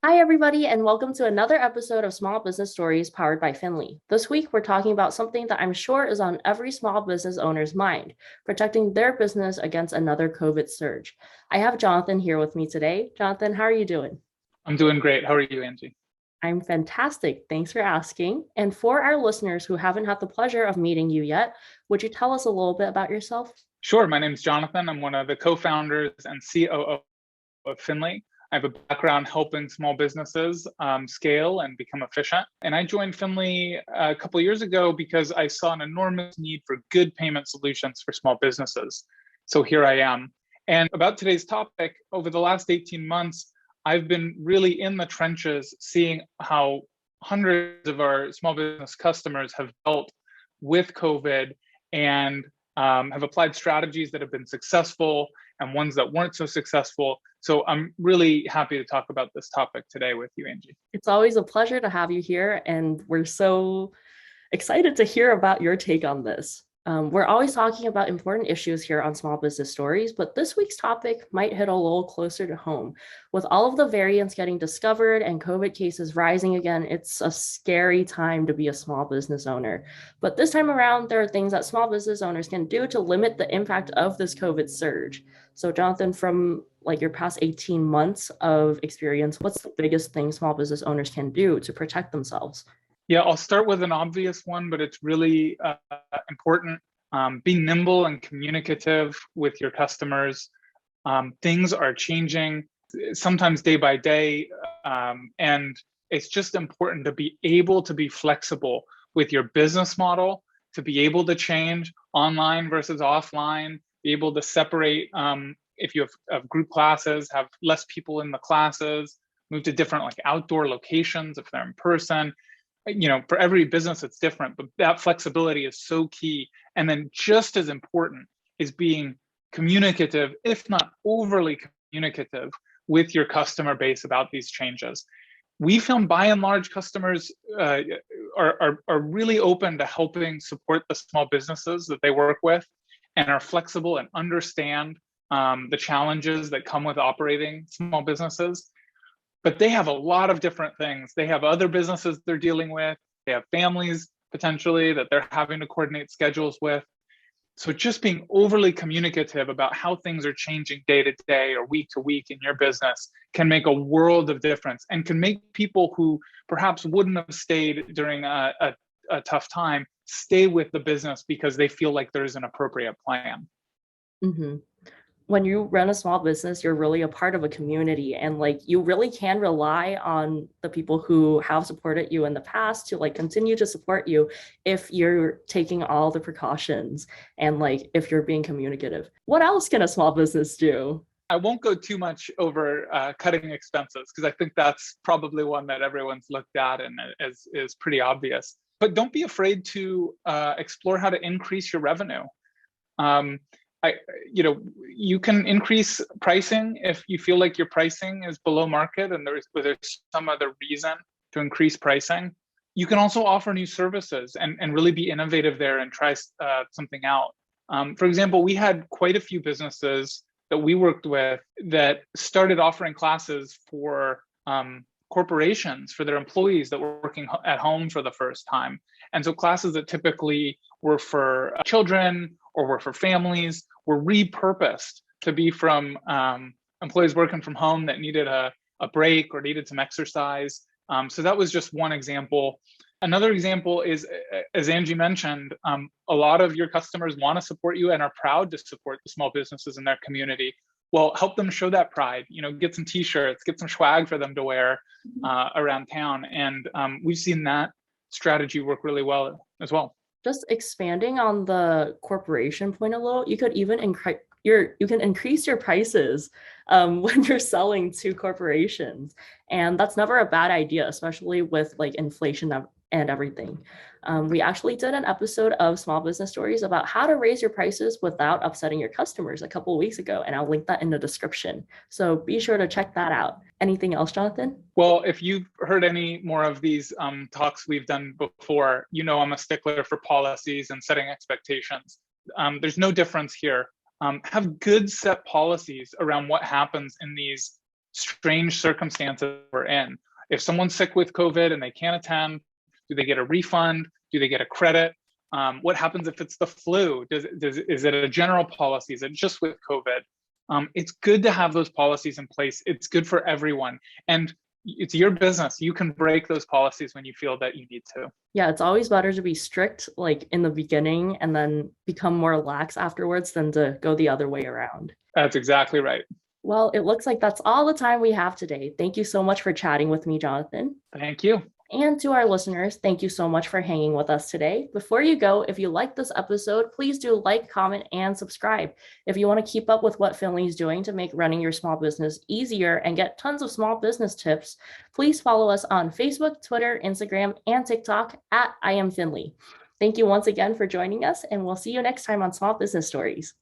Hi, everybody, and welcome to another episode of Small Business Stories powered by Finley. This week, we're talking about something that I'm sure is on every small business owner's mind, protecting their business against another COVID surge. I have Jonathan here with me today. Jonathan, how are you doing? I'm doing great. How are you, Angie? I'm fantastic. Thanks for asking. And for our listeners who haven't had the pleasure of meeting you yet, would you tell us a little bit about yourself? Sure. My name's Jonathan. I'm one of the co-founders and COO of Finley. I have a background helping small businesses scale and become efficient. And I joined Finley a couple of years ago because I saw an enormous need for good payment solutions for small businesses. So here I am. And about today's topic, over the last 18 months, I've been really in the trenches seeing how hundreds of our small business customers have dealt with COVID and have applied strategies that have been successful and ones that weren't so successful. So I'm really happy to talk about this topic today with you, Angie. It's always a pleasure to have you here, and we're so excited to hear about your take on this. We're always talking about important issues here on Small Business Stories, but this week's topic might hit a little closer to home. With all of the variants getting discovered and COVID cases rising again, it's a scary time to be a small business owner. But this time around, there are things that small business owners can do to limit the impact of this COVID surge. So, Jonathan, from like your past 18 months of experience, what's the biggest thing small business owners can do to protect themselves? Yeah, I'll start with an obvious one, but it's really important. Be nimble and communicative with your customers. Things are changing sometimes day by day, and it's just important to be able to be flexible with your business model, to be able to change online versus offline, be able to separate if you have group classes, have less people in the classes, move to different like outdoor locations if they're in person. For every business it's different, but that flexibility is so key. And then just as important is being communicative, if not overly communicative, with your customer base about these changes. We found by and large customers are really open to helping support the small businesses that they work with and are flexible and understand the challenges that come with operating small businesses. But they have a lot of different things. They have other businesses they're dealing with. They have families potentially that they're having to coordinate schedules with. So just being overly communicative about how things are changing day to day or week to week in your business can make a world of difference and can make people who perhaps wouldn't have stayed during a tough time stay with the business because they feel like there's an appropriate plan. Mm-hmm. When you run a small business, you're really a part of a community, and like you really can rely on the people who have supported you in the past to like continue to support you if you're taking all the precautions and like if you're being communicative. What else can a small business do? I won't go too much over cutting expenses because I think that's probably one that everyone's looked at and is pretty obvious. But don't be afraid to explore how to increase your revenue. Um, I, you can increase pricing if you feel like your pricing is below market and there's some other reason to increase pricing. You can also offer new services and really be innovative there and try something out. For example, we had quite a few businesses that we worked with that started offering classes for corporations for their employees that were working at home for the first time. And so classes that typically were for children or were for families were repurposed to be from employees working from home that needed a break or needed some exercise. So that was just one example. Another example is, as Angie mentioned, a lot of your customers want to support you and are proud to support the small businesses in their community. Well, help them show that pride. Get some T-shirts, get some swag for them to wear around town, and we've seen that strategy work really well as well. Just expanding on the corporation point a little, you could even you can increase your prices when you're selling to corporations, and that's never a bad idea, especially with like inflation and everything. We actually did an episode of Small Business Stories about how to raise your prices without upsetting your customers a couple of weeks ago, and I'll link that in the description. So be sure to check that out. Anything else, Jonathan? Well, if you've heard any more of these talks we've done before, I'm a stickler for policies and setting expectations. There's no difference here. Have good set policies around what happens in these strange circumstances we're in. If someone's sick with COVID and they can't attend, do they get a refund? Do they get a credit? What happens if it's the flu? Is it a general policy? Is it just with COVID? It's good to have those policies in place. It's good for everyone. And it's your business. You can break those policies when you feel that you need to. Yeah, it's always better to be strict like in the beginning and then become more lax afterwards than to go the other way around. That's exactly right. Well, it looks like that's all the time we have today. Thank you so much for chatting with me, Jonathan. Thank you. And to our listeners, thank you so much for hanging with us today. Before you go, if you like this episode, please do like, comment, and subscribe. If you want to keep up with what Finley is doing to make running your small business easier and get tons of small business tips, please follow us on Facebook, Twitter, Instagram, and TikTok at I Am Finley. Thank you once again for joining us, and we'll see you next time on Small Business Stories.